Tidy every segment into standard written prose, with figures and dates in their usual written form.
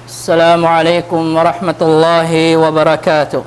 Assalamualaikum warahmatullahi wabarakatuh.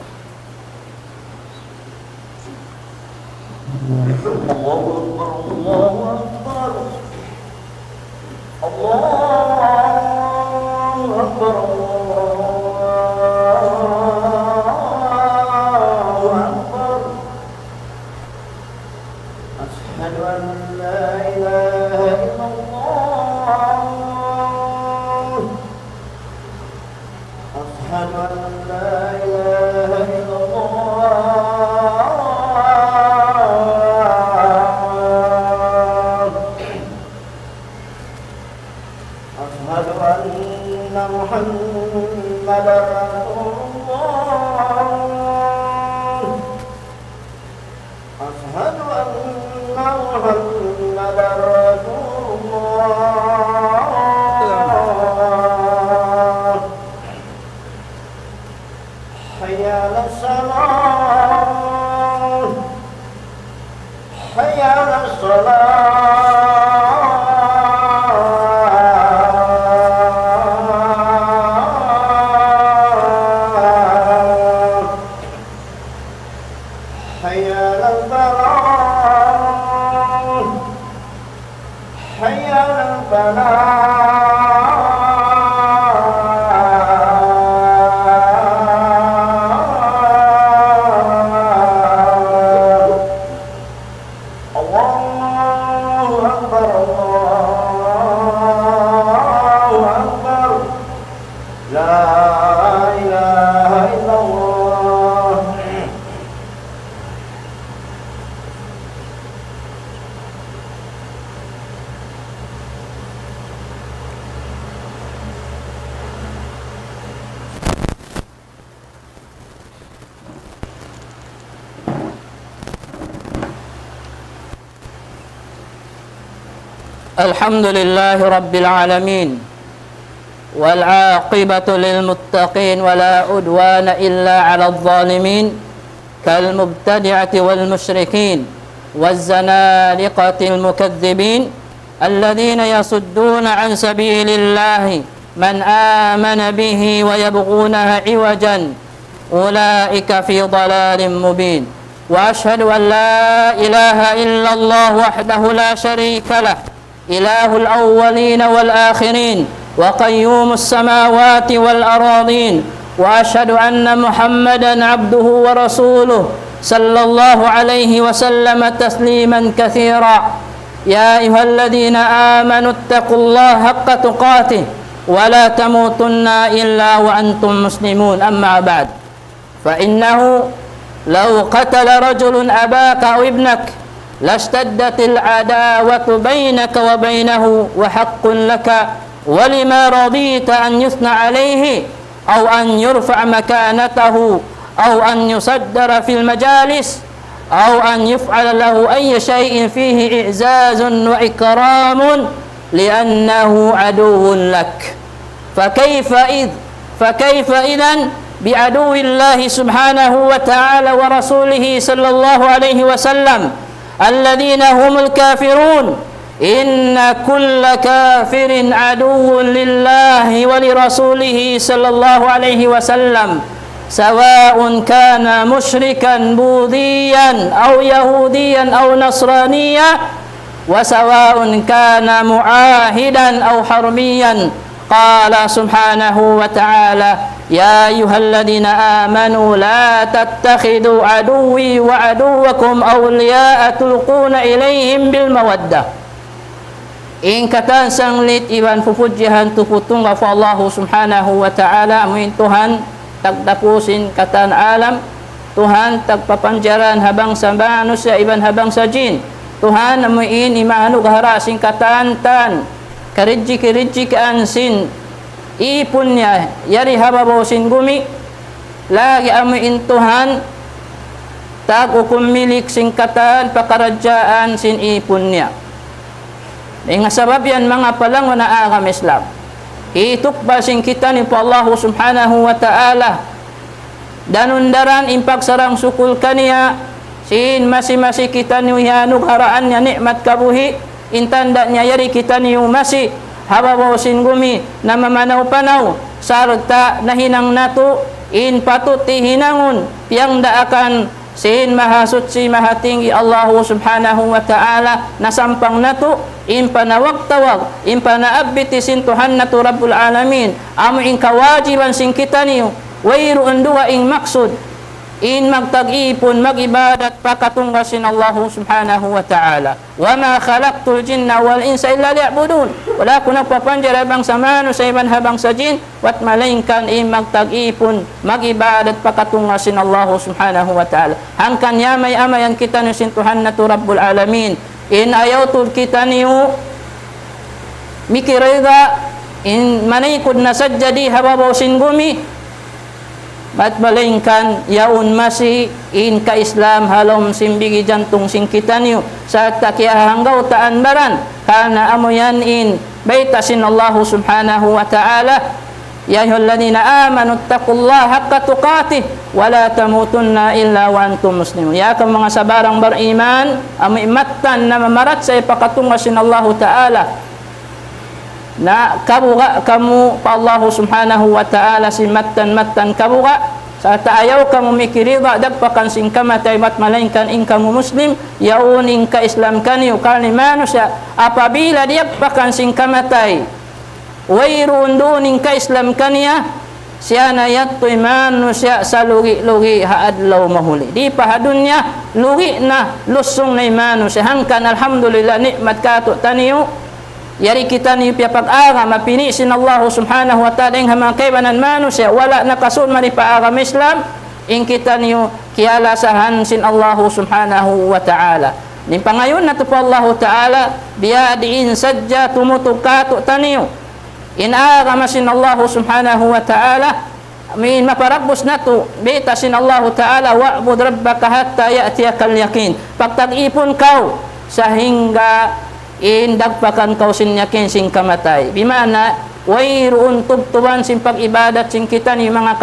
Alhamdulillahi Rabbil Alamin wal aqibatu lil muttaqin wa la udwana illa 'alal zalimin kal mubtadi'ati wal musyrikin waz zanadiqatil mukaththibin alladhina yasudduna 'an sabilillahi man amana bihi wa yabghunaha 'iwajan ulaika fi dhalalin mubin wa ashhadu an la ilaha illallah wahdahu la sharika lah إله الأولين والآخرين وقيوم السماوات والأراضين وأشهد أن محمدا عبده ورسوله صلى الله عليه وسلم تسليما كثيرا يا أيها الذين آمنوا اتقوا الله حق تقاته ولا تموتن إلا وأنتم مسلمون أما بعد فإنه لو قتل رجل أباك أو ابنك لاشتدت العداوة بينك وبينه وحق لك ولما رضيت أن يثنى عليه أو أن يرفع مكانته أو أن يصدر في المجالس أو أن يفعل له أي شيء فيه إعزاز وإكرام لأنه عدو لك فكيف إذن بعدو الله سبحانه وتعالى ورسوله صلى الله عليه وسلم الذين هم الكافرون إن كل كافر عدو لله ولرسوله صلى الله عليه وسلم سواء كان مشركا بوذيا أو يهوديا أو نصرانيا وسواء كان معاهدا أو حربيا قال سبحانه وتعالى يا أيها الذين آمنوا لا تتخذوا عدوي وعدوكم أولياء تلقون إليهم بالمودة إن كتان سنلت إبان ففجهان تفتون غفى الله سبحانه وتعالى أمين Tuhan tagdapusin katan alam Tuhan tagpapanjaran habang sa manusia iban habang sa jin Tuhan amuin imanu gaharasin katan tan karidji kaansin ipun niya yari hababosin gumi lagi amuin Tuhan tag ukum milik singkatan pakarajaan sin ipun niya nga sabab yan mga palang na agam Islam itukbasin kita ni po Allah subhanahu wa ta'ala danundaran impak sarang sukul kaniya sin masi-masi kita ni wihanug haraan niya nikmat kabuhi intanda niya yari kita niyo masi habawasin gumi na mamanaw-panaw sarta nahinang nato in patuti hinangon piyang daakan sin mahasut si mahatinggi Allah subhanahu wa ta'ala nasampang nato in panawag-tawag in panaabiti sin Tuhan nato Rabbul Alamin amo in kawajiban sin kita niyo wayro andua ing maksud in magtag-ipon mag-ibadat pakatunggasin Allah subhanahu wa ta'ala wa ma khalaqtul jinna wal insa illa liya'budun wala ko nagpapanjarabang sa mano sa iban habang sa jin wat malaingkan in magtag-ipon mag-ibadat pakatunggasin Allah subhanahu wa ta'ala hangkan yamay amayan kita ni sintuhan na to Rabbul Alamin in ayaw tul kita niyo mikirega in manikod na sadyadi hababaw sin gumi at balingkan yaun masi in ka Islam halom simbigi jantung sing kita niyo sa takiyahanggaw taan baran kana amo yan in baitasin Allah subhanahu wa ta'ala ya ayyuhalladhina amanu taqullaha haqqa tuqatih wa la tamutunna illa wa antum muslimun ya kam mga sabarang beriman amo imatan na mamarat sa ipakatungasin Allah ta'ala na kabuga kamu pa Allah subhanahu wa ta'ala si matan kabuga sa taayaw kamu mikirida dagpakan sing kamatay mat malaingkan in kamu muslim yauning ka Islam kaniyo kalimano siya apabila diagpakan sing kamatay wayroon duning ka Islam kaniya siya na yatto imano siya sa lugi-lugi haadlaw mahuli di pa hadunya lugi na lusong na imano siya hangkan alhamdulillah nikmat kato taniyo yari kita ni pag-aga mapinisin Allah subhanahu wa ta'ala ing hamang kaibanan manusia wala nakasun man ipaagam Islam ing kita niyo kiala sahan sin Allah subhanahu wa ta'ala ning pangayon na to pa Allah ta'ala biya diin sadya tumutukato taniyo in agam sin Allah subhanahu wa ta'ala min maparabos na to bita sin Allah ta'ala wa'bud rabbaka hatta ya'tiyakal yaqin pagtag-ipon kaw sa hingga in dagpakan kau sin yakin sing kamatay bimana wayroon tubtuban sin pag-ibadat sin kita ni mga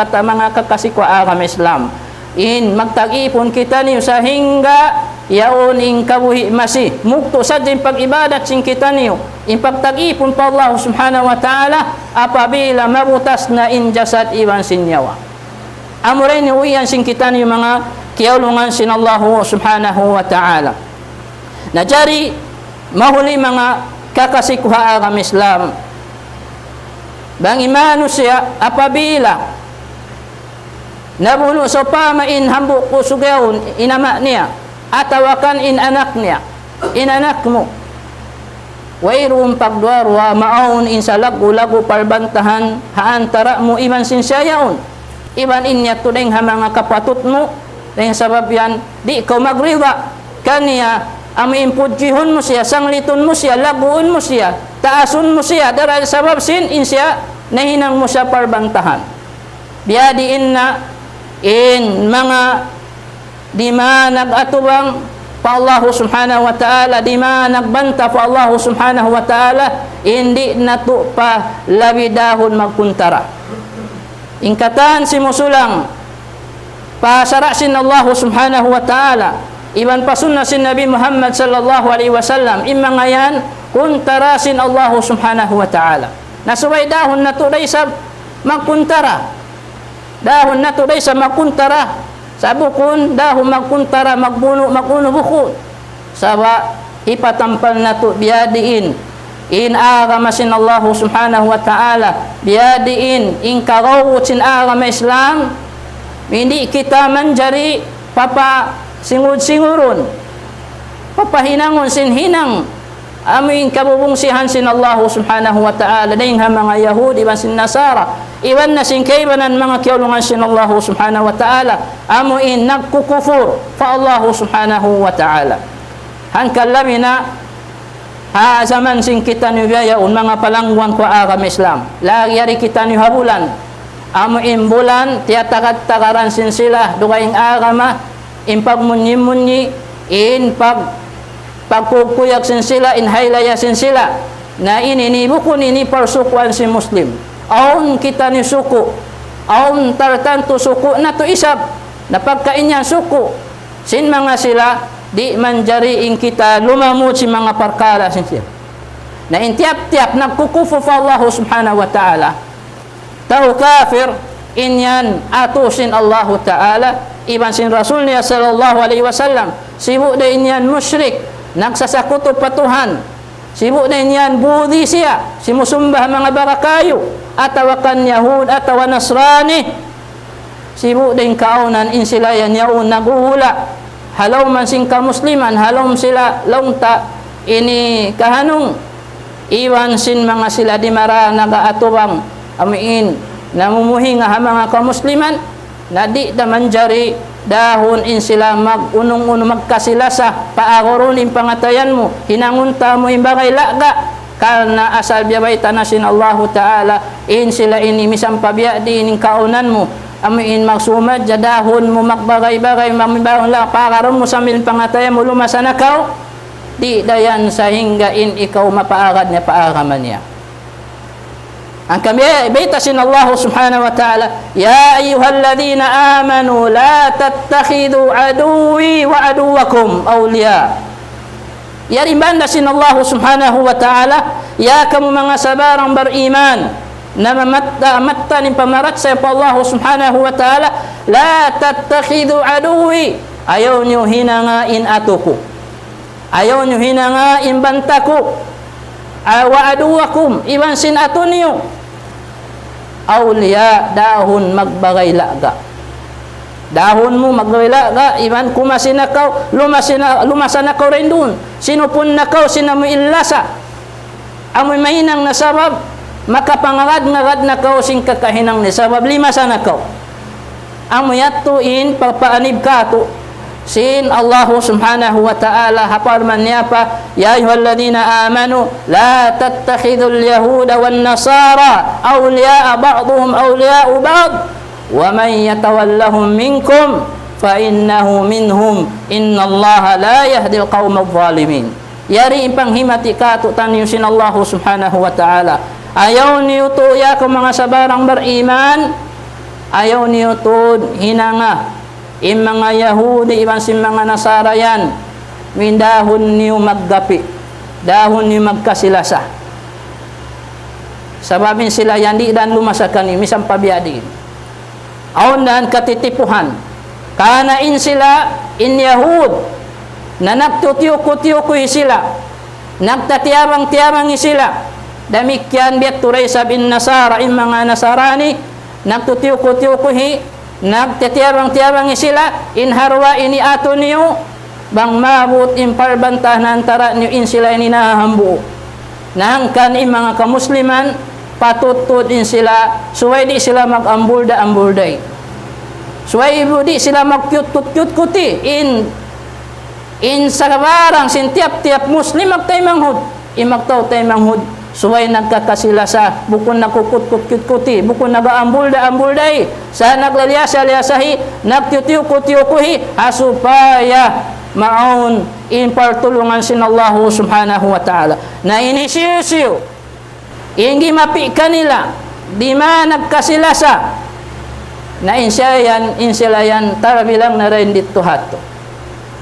kakasikwa agam Islam in magtag-ipon kita ni sa hingga yaon ing kabuhi masi mukto sa din pag-ibadat sin kita niyo in pagtag-ipon pa Allah subhanahu wa ta'ala apabila mabutas na in jasad iwan sin nyawa amuray ni uyan sin kita niyo mga kiyaulungan sin Allah subhanahu wa ta'ala najari mahuli mga kakasikwa agam Islam bang imano siya apabila nabuno sa pamain hambuk kusugayon inama niya atawakan in anak niya in anak mo wayroon pagduarwa maon in sa lagu-lagu parbantahan haantara mo iban sin siyayaon iban inya tudeng ha mga kapatut mo dahil sabab yan di ko magriwa kaniya ami impudjihon mo siya, sangliton mo siya, laguon mo siya, taasun mo siya, dahil sabab sin in siya, nahinang mo siya parbantahan. Biyadiin na in mga di ma nagatubang pa Allah subhanahu wa ta'ala, di ma nagbanta pa Allah subhanahu wa ta'ala, hindi na to pa labidahon magkuntara. Ingkatan si musulang, pasarasin Allah subhanahu wa ta'ala, iban pasunna sin Nabi Muhammad sallallahu alaihi wasallam imang ayan kuntarasin Allah subhanahu wa ta'ala nasuway dahon na to day sa magkuntara dahon na to day sa magkuntara sa bukon dahon magkuntara maguno bukon sawa ipatampal na to biyadiin in agamasin Allah subhanahu wa ta'ala biyadiin in karawot sin agama Islam hindi kita manjari papa singud-singurun papahinangon sin hinang amin kabubungsihan sin Allah subhanahu wa ta'ala dahil mga Yahudi iban sin Nasara iwan na sin kaibanan mga kiyaulungan sin Allah subhanahu wa ta'ala amuin nagkukufur fa Allah subhanahu wa ta'ala hangkal lamina ha zaman sin kita ni biyayaun mga palangwan ko agam Islam lagyari kita ni habulan amuin bulan tiyatakat-takaran sin sila dukaing agama in pagmunyi-munyi in pagkukuyak sin sila in haylaya sin sila na ininibukun ini parsukuan si Muslim aun kita ni suku aun tartanto suku na to isab na pagkain niya suku sin mga sila di man jariin kita lumamut si mga perkara sincere. Na intiap-tiap nagkukufu fa Allah subhanahu wa ta'ala. Tahu kafir inyan atusin Allah ta'ala iban sin Rasul niya sallallahu alaihi wasallam. Sibuk din yan musyrik, nagsasakuto pa Tuhan. Sibuk din yan budi siya, simusumbah mga barakayo, atawakan Yahud, atawa Nasrani. Sibuk din kaunan in sila yan yaun naguhula. Halaw man sing ka-musliman, halaw sila launta ini kahanong iwan sin mga sila di mara nagaatubang amin namumuhi nga mga ka-musliman na di daman jari dahon in sila mag-unong-unong magkasilasa paagorunin pangatayan mo hinangunta mo imbagay laga karena asal biyabay tanasin Allah Ta'ala in sila inimisan pabiya di ining kaunan mo amin magsumad jadahon mo magbagay-bagay mamibahon lang pakaroon mo sa milin pangatayan mo lumasanakaw di dayan sa hinggain ikaw mapaagad niya paagaman niya. Ang kami ibitasin Allah subhanahu wa ta'ala, ya ayyuhalladhina amanu la tattakhidu aduwi wa aduwakum awliya. Yari bandasin Allah subhanahu wa ta'ala, ya kamu mga sabarang beriman na mamatta ni pamarat sa Allah subhanahu wa ta'ala, la tattakhidu aduwi, ayaw nyo hinangain atuko. Ayaw nyo hinangain bantako wa aduwakum iban sin ato niyo awliya dahon magbagay laga dahon mo magbagay laga iban kumasinakaw lumasanakaw rin dun sinupun nakaw sinamu illasa amoy mahinang na sabab makapangagad-ngagad nakaw sing kakahinang ni sabab lima sanakaw amoy atuin papaanib kato sin Allah subhanahu wa ta'ala haparman niya pa ya ayyuhalladhina amanu la tattakhidul yahuda wan nasara awliya'a ba'duhum awliya'u ba'd wa man yatawallahum minkum fa innahu minhum innallaha la yahdil qaumadh dhalimin. Yari impang himati kato tanyo sin Allah subhanahu wa ta'ala ayaw niyo to ya ko mga sabarang beriman ayaw niyo to hinanga in mga Yahudi, iban si mga Nasara yan, min dahon niyo maggapi, dahon niyo magkasilasa. Sababin sila yan, di dan lumasakan ni, misang pabiyadin. Aon dan katitipuhan, kanain sila in Yahud, na nagtutiyok-tiyok sila, nagtatiyabang-tiyabang sila, damikyan biat turay sabin Nasara, in mga Nasarani, nagtutiyok-tiyok nagtitiyabang-tiyabang sila in harwa ini ato niyo bang mabut in parbantah na antara niyo in sila ini nahambu nangkan in mga kamusliman patutod in sila suway di sila mag-ambulda-ambulday suway di sila mag-kyut-kyut-kuti in sa barang sintiap-tiap muslim magtay manghud imagtaw tay manghud suway nagkakasilasa bukon nakukut-kut-kuti bukon nagaambulda-ambulday sa naglalyasa-lyasahi nagtiyuk-tiyukuhi asupaya maun in partulungan sin Allah subhanahu wa ta'ala na inisisiyo ingi mapi kanila di man nagkasilasa na insilayan tarabilang na rin dito hato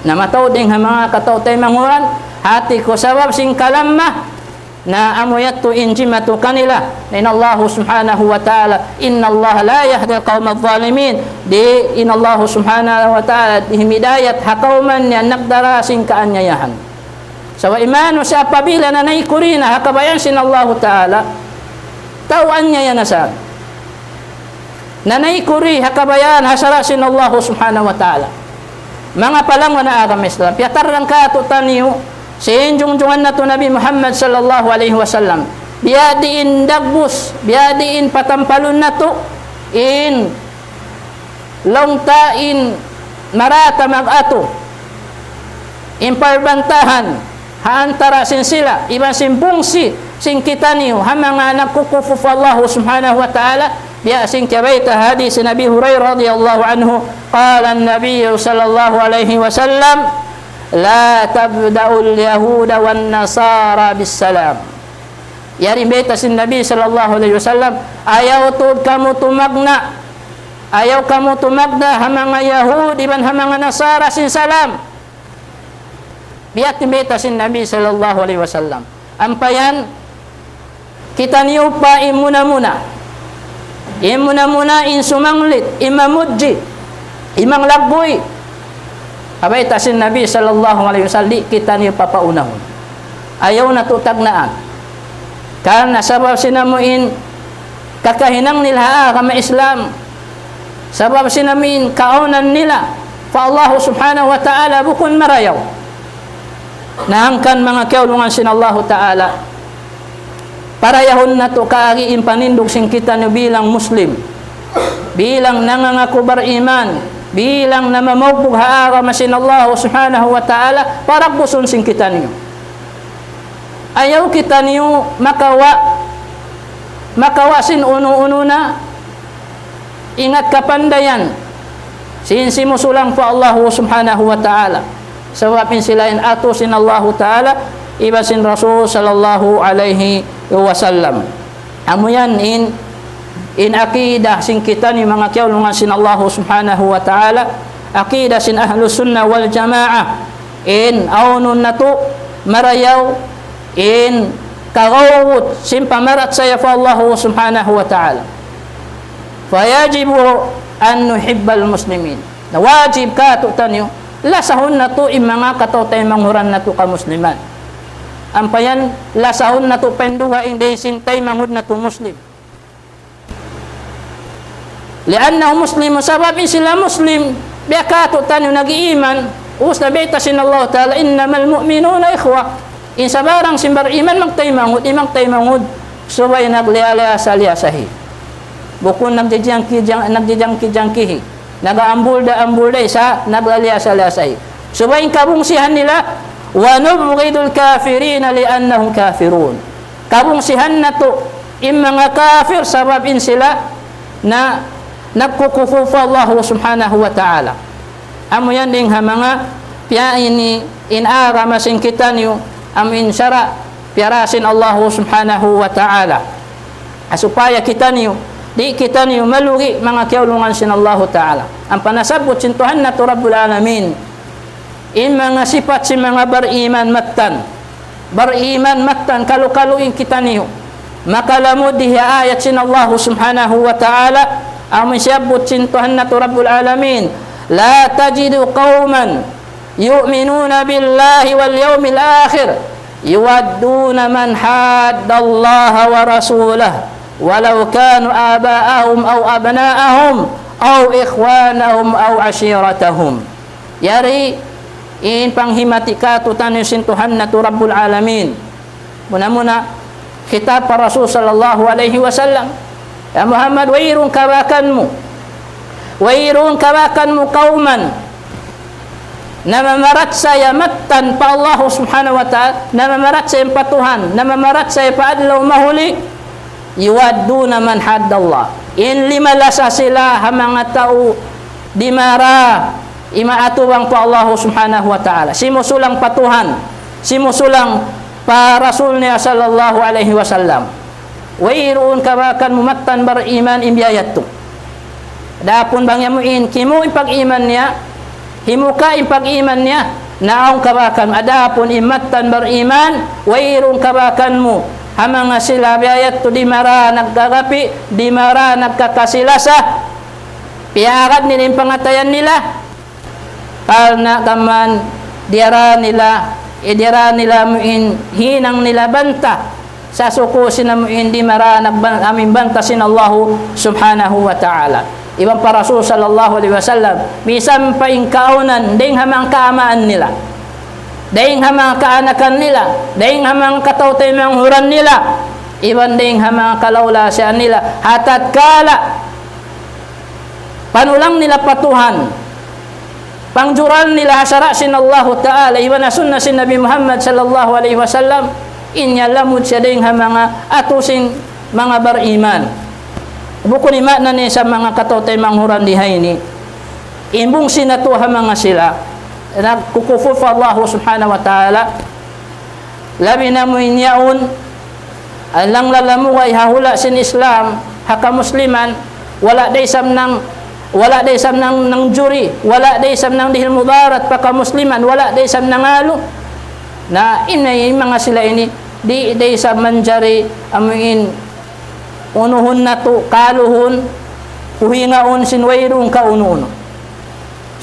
na mataw ding mga kataw-tay manguran hati ko sabab sing kalamma na amoyat to injimatu kanila in Allah subhanahu wa ta'ala inna Allah la yahdi al-qawma adh-dhalimin di in Allah subhanahu wa ta'ala himidayat hakauman niya nagdarasing kaanyayahan sa imano sa apabila na naikurina hakabayan sin Allah ta'ala tawan niya yan asal na naikuri hakabayan hasara sin Allah subhanahu wa ta'ala mga palang na agam Islam piatar lang ka tutaniyo sinjungjungan na to Nabi Muhammad sallallahu alaihi wasallam biadiin dagbus biadiin patampalun na to in longtain marata mag-ato in parbantahan haantara sin sila iban sin bungsi sin kitaniyo hamanga nagkukufu Allah subhanahu wa ta'ala biya sin kabaita hadis Nabi Hurairah radhiyallahu anhu qala an-nabiy sallallahu alaihi wasallam la tabda'ul yahuda wan nasara bis salam yari beta sin Nabi sallallahu alaihi wasallam ayaw tud kamu tumagna hamanga Yahudi ban hamanga Nasara sin salam biat betasin Nabi sallallahu alaihi wasallam. Ampayan kita niyo pa imuna-muna in sumanglit, imamudji, imang lagboy. Abay tasin Nabi sallallahu alaihi wasallam kita niyo papaunahon. Ayaw na tutagnaan. Karena sabab sinamuin kakahinang nila kama Islam. Sabab sinamin kaunan nila. Fa Allah subhanahu wa ta'ala bukun marayaw. Nahangkan mga kaulungan sin Allah ta'ala. Parayahon na to kaagi impanindog sing kita niyo bilang Muslim. Bilang nangangako bariman. Bilang namamawpog haara masin Allah subhanahu wa ta'ala. Parabuson sing kita niyo. Ayaw kita niyo makawasin uno-uno na. Ingat kapandayan. Sinsimusulang po Allah subhanahu wa ta'ala. Sababin silain atusin Allah ta'ala. Ibasin Rasul sallallahu alaihi wasallam. Amo yan in akidah sin kita ni mga kaulungan sin Allah subhanahu wa ta'ala. Akidah sin ahlus sunnah wal jamaah. In aunun na to marayaw. In kagawut sin pamarat saya po Allah subhanahu wa ta'ala. Fayajibu an nuhibbal muslimin. Nawajib ka to tanyo. Lasahon na to mga katotay manghuran na to ka musliman. Ampayan lasahon na to penduha hindi sintay manghud na to muslim. Liannahu muslimu sababin sila muslim. Biya ka to tanyo nag-iiman. Usta beta sin Allah ta'ala innamal mu'minuna ikhwa. In sabarang simbar iman magtay imang tay manghud. Subay naglialaya sa liyasahi. Bukun nagdijangki-jangkihi. Nag-aambulda sa naglaliyasa-lasay. Subayin kabungsihan nila, wa nubghidul kafirina li'annahum kafirun. Kabungsihan na to, mga kafir, sababin sila na nagkukufufa Allah subhanahu wa ta'ala. Amo yan ding mga piyaini inara masin kita niyo, amin syara, piarasin Allah subhanahu wa ta'ala. Supaya kita niyo, di kita niyo malugi mga kaulungan sin Allah ta'ala. Ang panasabot sin Tuhan na to Rabbul Alamin. In mga sifat si mga bariman mattan. Bariman mattan kalukaluin kita niyo. Makalamod diha ayat sin Allah subhanahu wa ta'ala. Ang masyabot sin Tuhan na to Rabbul Alamin. La tajidu qawman yu'minuna billahi wal yawmil akhir. Yuwadduna man hadda Allah wa rasulah. Walau kanu aba'ahum aw abna'ahum aw ikhwanahum aw ashiratahum. Yari in panghimati ka tutanyo sin Tuhan na to Rabbul Alamin. Muna kitab para Rasul sallallahu alaihi wasallam. Ya Muhammad, wairun kabakanmu kauman namamarat saya mattan pa Allah subhanahu wa ta'ala, namamarat saya patuhan, namamarat saya pa adlaw mahuli. Yuwadduna man haddallah. In limalasa sila mga tao dimara imaatubang pa Allah subhanahu wa ta'ala. Simusulang patuhan, simusulang pa Rasul niya sallallahu alaihi wasallam. Wairuun kabakan mumattan bar iman imbiayat to. Dapon bang yamuin kimu ipag-iman niya, himuka ipag-iman niya, naong kabakan adapon imattan bar iman, wairuun kabakan mu hamang sila biayat to di mara nagkagapi, di mara nagkakasilasa, piyakat nila yung pangatayan nila. Karena kaman diara nila muin hinang nila banta sa sukusin na muin di mara nagaming banta sin Allah subhanahu wa ta'ala. Ibang para Rasul sallallahu alaihi wasallam bisan pa ingkaunan ding hamang kaamaan nila. Daing hamang kaanakan nila, daing hamang katawtay manghuran nila, iban daing hamang kalawlasyan nila, hatat kala panulang nila patuhan, pangjural nila hasara sin Allah ta'ala, iban na sunna sin Nabi Muhammad sallallahu alaihi wasallam, inyalamud siya daing hamang atusin mga bariman. Bukun ima na ni sa mga katawtay manghuran dihay ni, imbong sinatuha mga sila, nagkukufuf Allah subhanahu wa ta'ala, labi na mo inyaon alang lalamu ay hahula sin Islam haka musliman, wala day sam nang juri, wala day sam nang dihil mudarat paka musliman, wala day sam nang alo na inay mga sila ini di sa manjari amuin unuhon na to kaluhon uhingaon sinwayrong kaununo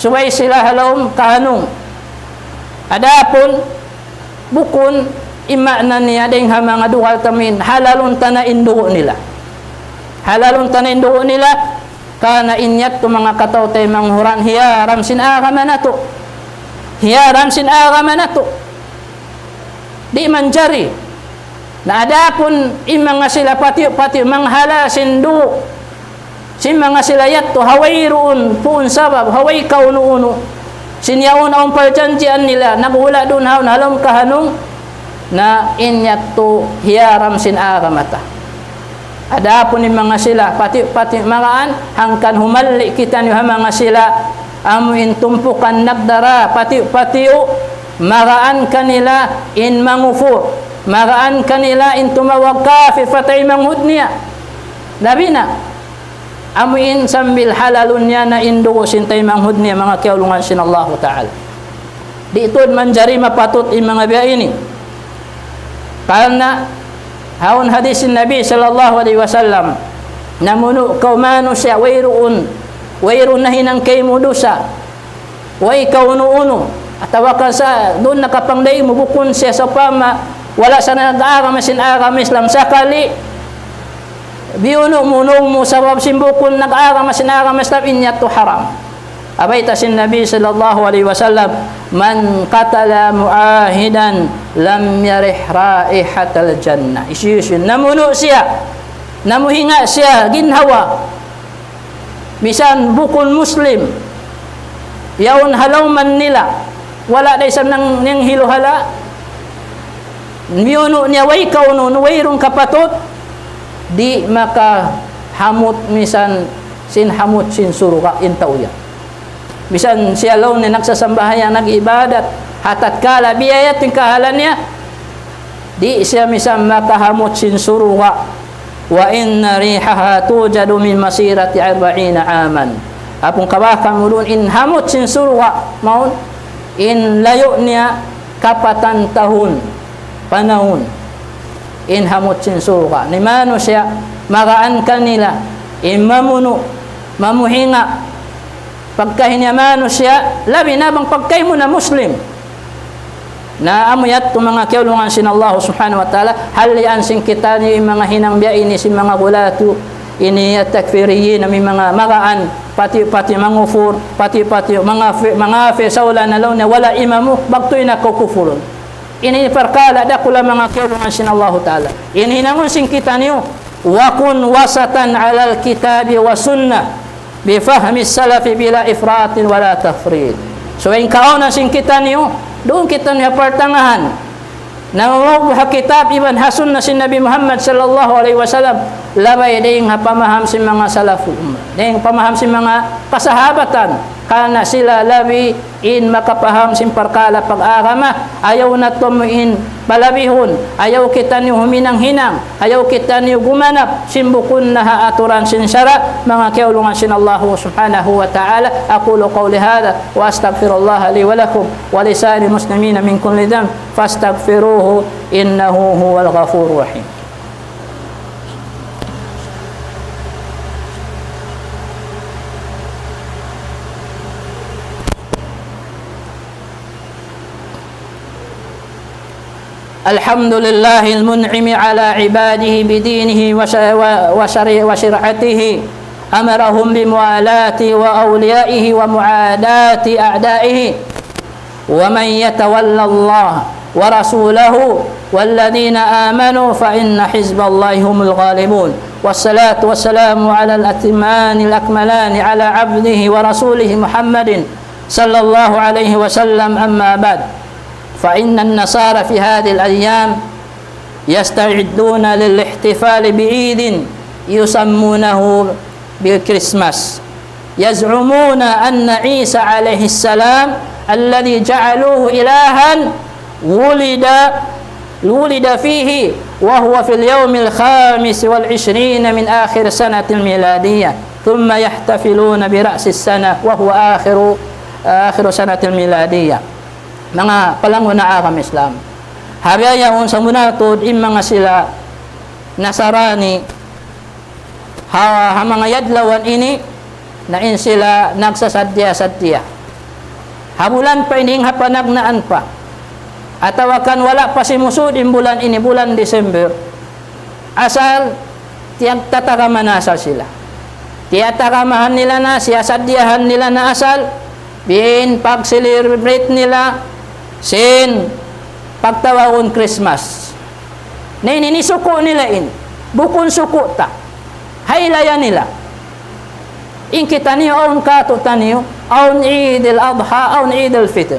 suway sila halom kaanong adapon bukon ima na niya ding mga duhal tamin halalon tana induo nila kana inyat to mga kataw tay manghuran hiyaram sin agamanato di manjari na adapon imanga sila pati manghala sindu sin mga sila yatto hawayroon puun sabab haway kaunuuno sinyaon ang parjanjian nila nagula dun haon halom kahanong na inyatto hiyaram sin agamata adapon ni mga sila pati magaan hangkan humalli kita ni mga sila amuin tumpukan nagdara pati magaan kanila in mangufur magaan kanila in tumawag kafi fatay manghud niya labi na amuin sambil halalun niya na indugo sintay manghud niya mga kiaulungan sin Allah Ta'ala di ito manjari mapatut in mga biya ini karena haun hadis Nabi sallallahu alaihi wasallam namuno kaumano siya wayroon na hinang kay mo dosa way kaunuuno atawa ka sa doon nakapangday mo bukon siya sa pama wala sa nag-aaramas sin aramis lam sakali biuno mo sabab simbukon nag-aaramas sin aramis lam inyat to haram abayta sin Nabi sallallahu alaihi wasallam man qatala muahidan lam yarih raihatal jannah isyusun namuno siya namuhinga siya ginhawa bisan bukon muslim yaon halawman nila wala day sa nang hiluhala miuno niya way kauno wayrong kapatot di maka hamot misan sin hamot sin suruka intauya bisan siya law ni nagsasambahayan nag-ibadat hatat kala biyayat yung kahalan niya di siya misan makahamot sin suruka wa inna rihaha tujadu min masirati 40 aman apong kabakan mo doon in hamot sin surwa maun in layo niya kapatan tahun panahon in hamot sin surwa ni mano siya magaan kanila in mamuhinga pagkahinyamano siya labi na bang pagkay mo na muslim na amuyat to mga kiaulungan sin Allah subhanahu wa ta'ala halian sin kita ni mga hinang biya ini sin mga gulatu ini at-takfiriyin na mga magaan pati mangufur pati mga fesawla na law na wala imamu bagtoy na kukufurun ini perkala da kula mga kiaulungan sin Allah ta'ala ini nangon sin kita niyo wa kun wasatan alal kitabi wa sunnah bi fahmi salafi bila ifratin wala tafrid so in kauna sin kita niyo doon kita niya pertengahan nawabuha kitab iban hasun na si Nabi Muhammad sallallahu alaihi wasallam labay ding pamaham si mga salafu ding pamaham si mga kasahabatan kana sila labi in makapaham sin perkala pag-agama ayaw na tumuin balabihon ayaw kita ni huminang-hinang ayaw kita ni gumanap simbukun na haaturan sin syara mga kiaulungan sin Allah subhanahu wa ta'ala aqulu qawli hadha wa astaghfirullah li wa lakum wa lisa'il muslimina min kulli dhanb fastaghfiruhu innahu huwal ghafurur rahim الحمد لله المنعم على عباده بدينه وشرعته أمرهم بموالاة وأوليائه ومعاداة أعدائه ومن يتولى الله ورسوله والذين آمنوا فإن حزب الله هم الغالبون والصلاة والسلام على الأتمان الأكملان على عبده ورسوله محمد صلى الله عليه وسلم أما بعد فإن النصارى في هذه الأيام يستعدون للاحتفال بعيد يسمونه بالكريسماس يزعمون أن عيسى عليه السلام الذي جعلوه إلها ولد فيه وهو في اليوم 25 من آخر سنة الميلادية ثم يحتفلون برأس السنة وهو آخر سنة الميلادية mga palanguna akam Islam habayaon sa munatod in mga sila nasarani ha mga yadlawan ini na in sila nagsasadya-sadya habulan pa ining hapanagnaan pa atawakan wala pa si musud in bulan ini bulan December asal tiyak tatakamanasa sila tiyatakamahan nila na siyasadyahan nila na asal bin pag-celebrate nila sin pagtawawon Christmas na ininisuko nila in bukon suko ta haylaya nila in kita niyo aun katutan niyo aun Eid al-Adha aun Eid al-Fitr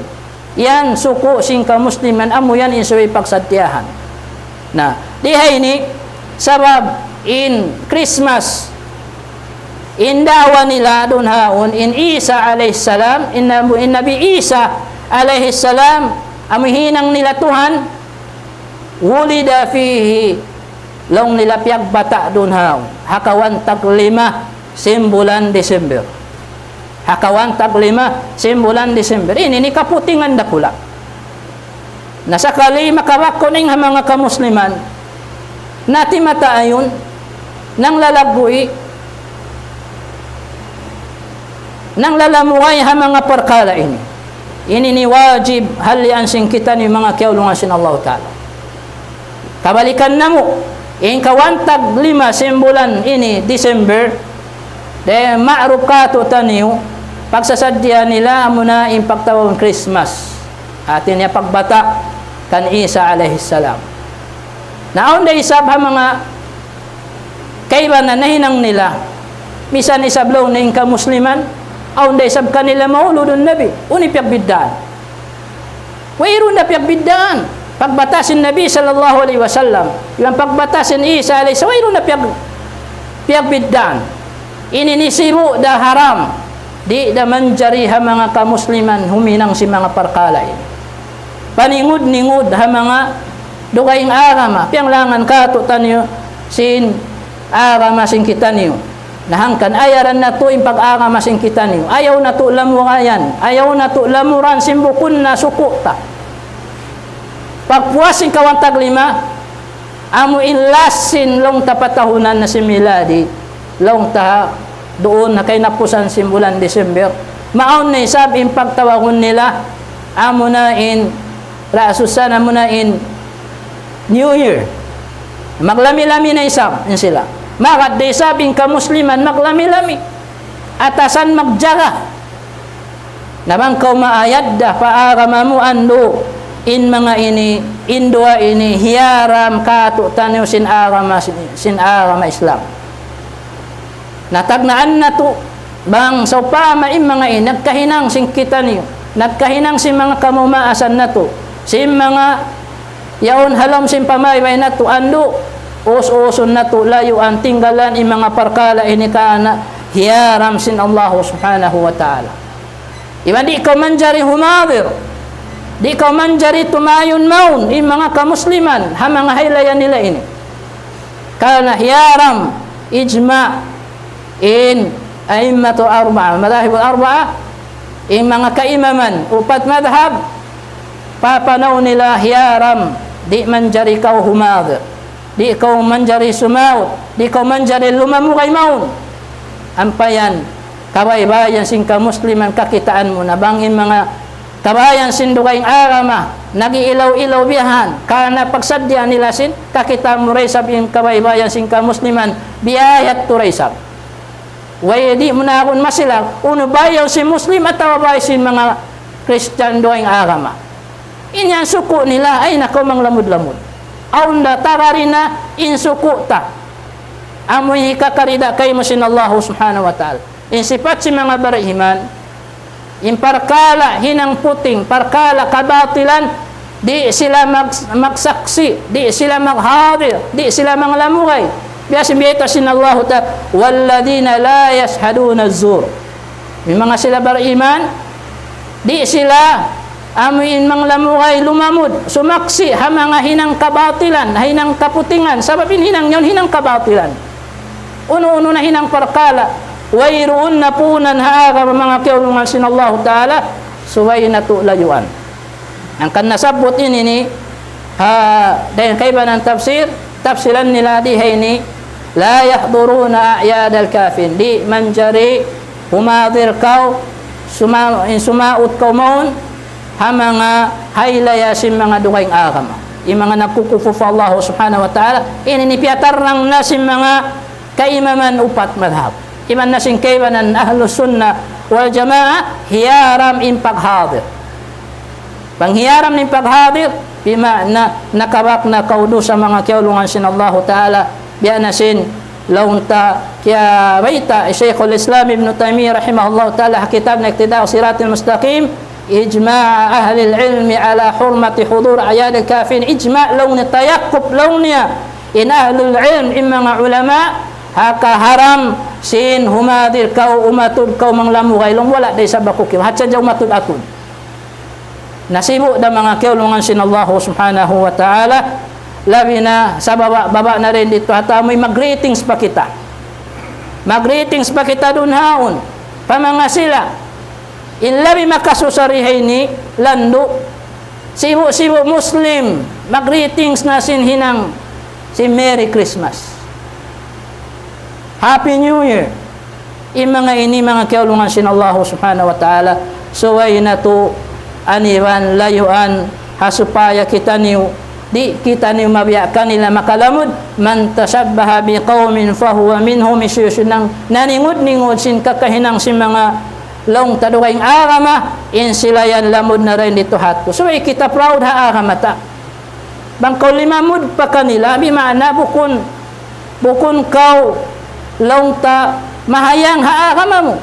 yan suko sing ka musliman amo yan insuwi pagsadyahan na dihay ni sabab in Christmas indawa nila dun haon in Isa alayhisalam in Nabi Isa alayhisalam amihinang nila Tuhan wulida fihi long nila piag bata dun haon hakawan taglima simbulan December hakawan taglima simbulan December ini ni kaputingan dakula nasa kalima kawako ning mga kamusliman nati mataayon nang lalagui nang lalamuay ha mga perkala ini ni wajib halian sing kita ni mga kiaulungan sin Allah Ta'ala kabalikan namo in kawantag 5 simbulan ini December de ma'ruf kato taniyo pagsasadya nila amuna in pagtawag Christmas atin niya pagbata kan Isa alayhisalam naon day isab ha mga kaiban na nahinang nila misan isablaw na in kamusliman aon day isab kanila mauludun nabi uni piagbiddaan wairon na piagbiddaan pagbatasin nabi sallallahu alaihi wasallam yung pagbatasin Isa alayhisalam wairon na piagbiddaan ininisibo da haram di da manjari ha mga kamusliman huminang si mga parkalay paningud-ningud ha mga dukaing agama pianglangan katutan niyo sin agama sin kita niyo nahangkan ayaran na to in pag-agama sin kita niyo ayaw na to lamurayan ayaw na to lamuran simbukun na sukuta pagpuasin kawantag 5 amo inlasin long tapatahunan na si miladi long ta doon na kay napusan simbulan December maon na isab in pagtawagon nila amo na in rasusan amo na in New Year maglami-lami na isab in sila makad de sabing ka musliman maglami-lami atasan magjaga namang kau maayad da paaramamu ando in mga ini indua ini hiyaram katu taniw sin arama Islam natagnaan na to bang sa pama in mga in nagkahinang sing kita niyo nagkahinang sin mga kamumaasan na to sin mga yaon halam sin pamayway na to ando us-uson na to layo ang tinggalan in mga parkala ini kana hiyaram sin Allah subhanahu wa ta'ala iba di ka manjari humadir di ka manjari tumayon maun in mga kamusliman ha mga haylayan nila ini kana hiyaram ijma in a'immatu arba'a madahibul arba'a in mga kaimaman 4 madhab papanaw nila hiyaram di manjari kau humadir di kau manjari sumaut di kau manjari lumamu kay maun ampayan kabaybayan sing kamusliman kakitaan mo na bangin mga kabayan sin dukaing agama nagiilaw-ilaw biyahan kana pagsadya nila sin kakita mo raysab in kabaybayan sing kamusliman biyayat to raysab way di mo na akong masilang uno bayaw si muslim at tawabay sin mga Christian dukaing agama inyan suko nila ay nako mang lamud-lamud aunda tararina in suko ta amoy kakarida kay mo sin Allah subhanahu wa ta'ala in sifat si mga barihiman in parkala hinang puting parkala kabatilan di sila magsaksi di sila maghadir di sila manglamuhay biasa biyata sin Allah ta'ala walladina la yashhaduna az-zur yung mga sila barihiman di sila amin manglamuhay lumamud sumaksi ha mga hinang kabatilan hinang kaputingan sabab hinang yon hinang kabatilan uno-uno na hinang parkala wayroon na punan haaga mga kiulungan sin Allah Ta'ala suway na tulayuan ang kanasabot ini ni dan kaibanan tafsiran nila di ini la yahduruna a'yad al-kafin di manjari humadir kau sumaut kau maun hamanga haylaya sim mga dukaing agama mga nakukufu Allah subhanahu wa ta'ala ini nipiatar ng nasim mga kaimaman upat madhab iman nasin kaibanan ahlus sunnah wal jamaah hiyaram impaghadir panghiyaram ng paghadir bimana nakabak na kaudo sa mga kiulungan sin Allah ta'ala bianasin launta kya baita Sheikhul Islam Ibn Taymiyyah rahimahullah ta'ala kitab na iktida'u siratil mustaqim ijma' ahli al-ilmi ala hurmati hudur a'yad al-kafin ijma' laun tayakkub launnya in ahlul ilm imma nga ulama haka haram sin humadir kau umatud kau manglamu gailong wala day sa bakukiw hatsa jaw matud atud nasibu da mga kiulungan sin Allah subhanahu wa ta'ala labi na sa baba na rin dito at amoy mag-greetings pa kita dun haon pamanga sila in labi makasusarihay ni lando sibu Muslim mag-greetings na sin hinang si Merry Christmas Happy New Year in mga ini mga kiulungan sin Allah subhanahu wa ta'ala suway na to aniwan layuan hasupaya kita niyo di kita niyo mabiyakan nila makalamud man tasabbaha biqaumin fahuwa minhum isyusunang naningud-ningud sin kakahinang si mga long tadukaing agama in sila yan lamud na rin dito hatko so kita proud ha agamata bangkaw limamud pa kanila bimana bukun kau long ta mahayang ha agama mo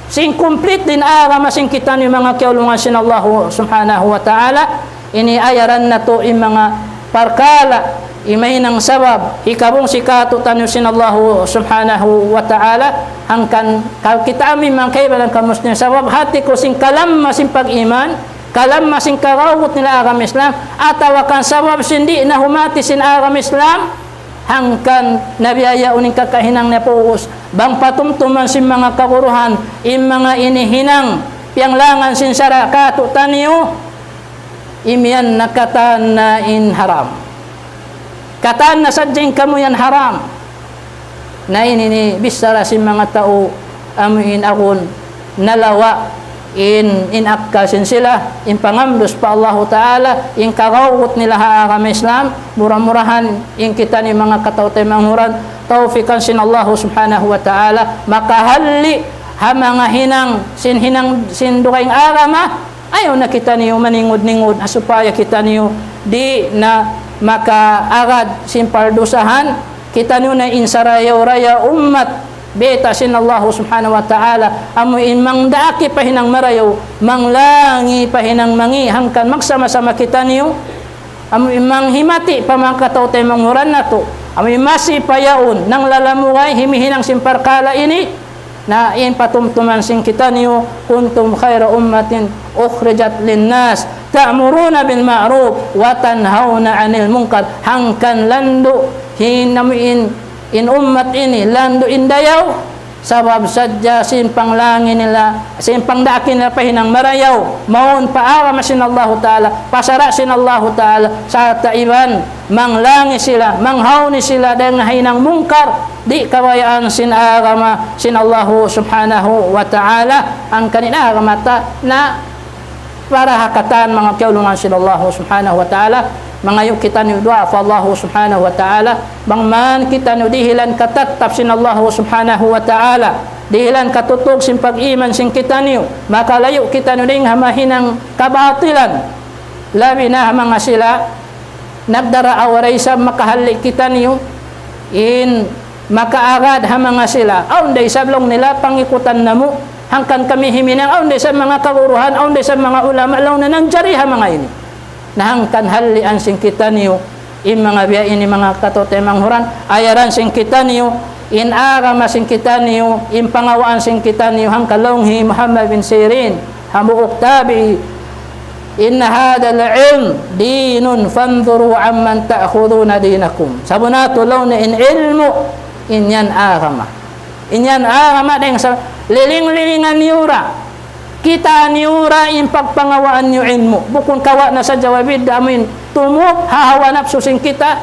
sing complete din agama sing kita ni mga kiulungan sin Allah subhanahu wa ta'ala ini ayaran na to yung mga parkala imay ng sabab ikabong sikatu tanyo sin Allah subhanahu wa ta'ala hangkan kita amin mga kaibalan kamus niya sabab hati ko sing kalam masing pag-iman kalam masing karawot nila agam Islam atawakan sabab sindi na humati sin agam Islam hangkan nabiyaya uning kakahinang na puus bang patumtuman sin mga kaguruhan in mga inihinang pianglangan sin sarakatu taniyo imian nakatan na in haram katan na sadyang kamu yan haram na ini bisara sin mga tao amuin akon nalawa in akasin sila in pangamdos pa Allah Ta'ala in karawot nila haagam Islam murah-murahan in kita ni mga katawtay manghuran tawfikan sin Allah subhanahu wa ta'ala makahalli ha mga sin dukaing agama ayaw na kita niyo maningod-ningod supaya kita niyo di na makaagad sin pardusahan kita niyo na insarayaw-raya ummat beta sin Allah subhanahu wa ta'ala amuin mangdaki pahinang marayaw manglangi pahinang mangi hangkan magsama-sama kita niyo amuin manghimati pamangkataw tayo manghuran na to amuin masipayaon nang lalamuay himihinang simparkala ini na in patumtuman sin kita niyo kuntum khaira ummatin ukhrijat linnas ta'muruna bil ma'ruf wa tanhauna 'anil munkar hangkan lando hinamuin in ummat ini lando indayaw sabab sadya simpang langin nila simpang dakin nila pahinang marayaw maun paara masin Allah Ta'ala pasara sin Allah Ta'ala sa taiban manglangi sila manghawni sila dengan hinang mungkar di kawayaan sin agama sin Allah subhanahu wa ta'ala ang kanina agamata na para hakatan mga kiulungan sin Allah subhanahu wa ta'ala mangayo kita ni doa fa Allah subhanahu wa ta'ala bangman kita ni dihilan katatap sin Allah subhanahu wa ta'ala dihilan katutog sin pag-iman sin kita ni makalayo kita ni ding hamahinang kabatilan labi na mga sila nagdara awaray sa makahalli kita ni in makaagad ha mga sila aun day sablong nila pangikutan namo hangkan kami himinang aun day sa mga kaguruhan aun day sa mga ulama law na nanjari ha mga ini nahangkan halian sing kita niyo in mga biya ini mga katote manghuran ayaran sing kita niyo in agama sing kita niyo in pangawaan sing kita niyo hangkalonghi Muhammad bin Sirin hamuuk tabi inna hadal ilm dinun fanzuru amman ta'khuduna dinakum sabunato law na in ilmu inyan agama deng sa liling-lilingan yura kita niura in pagpangawaan nyo ilmu. Bukun kawa na sa jawabid amin tumok hahawa nafsu sing kita.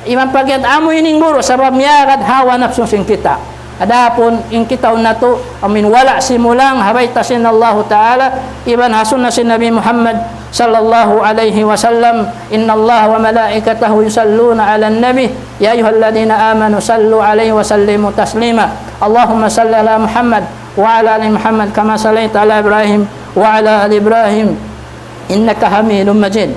Imam pagyat amo ining guru sabab miyagad hawa nafsu sing kita. Adapun in kita unato amin wala simulang habayta sin Allah Ta'ala iban hasun na sin Nabi Muhammad sallallahu alaihi wasallam inna Allah wa malaikatahu yusalluna ala nabi ya ayyuhalladhina amanu sallu alaihi wa sallimu taslima Allahumma salli ala Muhammad wa ala ali Muhammad kama sallaita ala Ibrahim wa ala ali Ibrahim innaka Hamidum Majid.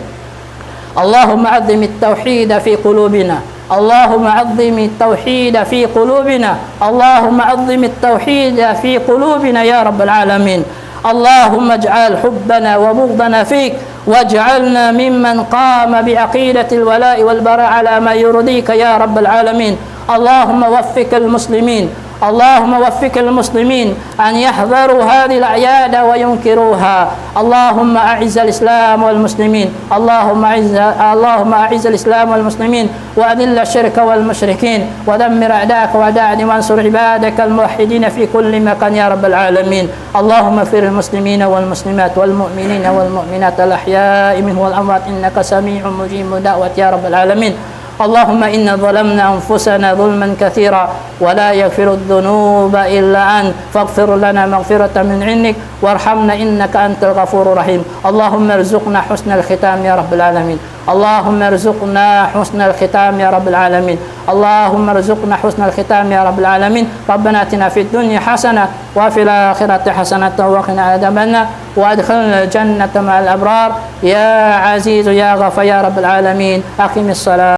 اللهم عظم التوحيد في قلوبنا اللهم عظم التوحيد في قلوبنا اللهم عظم التوحيد في قلوبنا يا رب العالمين. اللهم اجعل حبنا وبغضنا فيك واجعلنا ممن قام بعقيدة الولاء والبراء على ما يرضيك يا رب العالمين. اللهم وفق المسلمين اللهم وفق المسلمين أن يحذروا هذه الأعياد وينكروها. اللهم أعز الإسلام والمسلمين اللهم أعز الإسلام والمسلمين وأذل الشرك والمشركين ودمر أعداءك وأعداء وانصر عبادك الموحدين في كل مكان يا رب العالمين. اللهم اغفر المسلمين والمسلمات والمؤمنين والمؤمنات الأحياء منهم والأموات إنك سميع مجيب دعوة يا رب العالمين. اللهم إنا ظلمنا أنفسنا ظلما كثيرا ولا يغفر الذنوب إلا أنت فاغفر لنا مغفرة من عندك وارحمنا إنك أنت الغفور الرحيم. اللهم ارزقنا حسن الختام يا رب العالمين. اللهم ارزقنا حسن الختام يا رب العالمين. اللهم ارزقنا حسن الختام يا رب العالمين. ربنا آتنا في الدنيا حسنة وفي الآخرة حسنة وقنا عذاب النار وادخلنا الجنة مع الأبرار يا عزيز يا غفور يا رب العالمين. أقم الصلاة.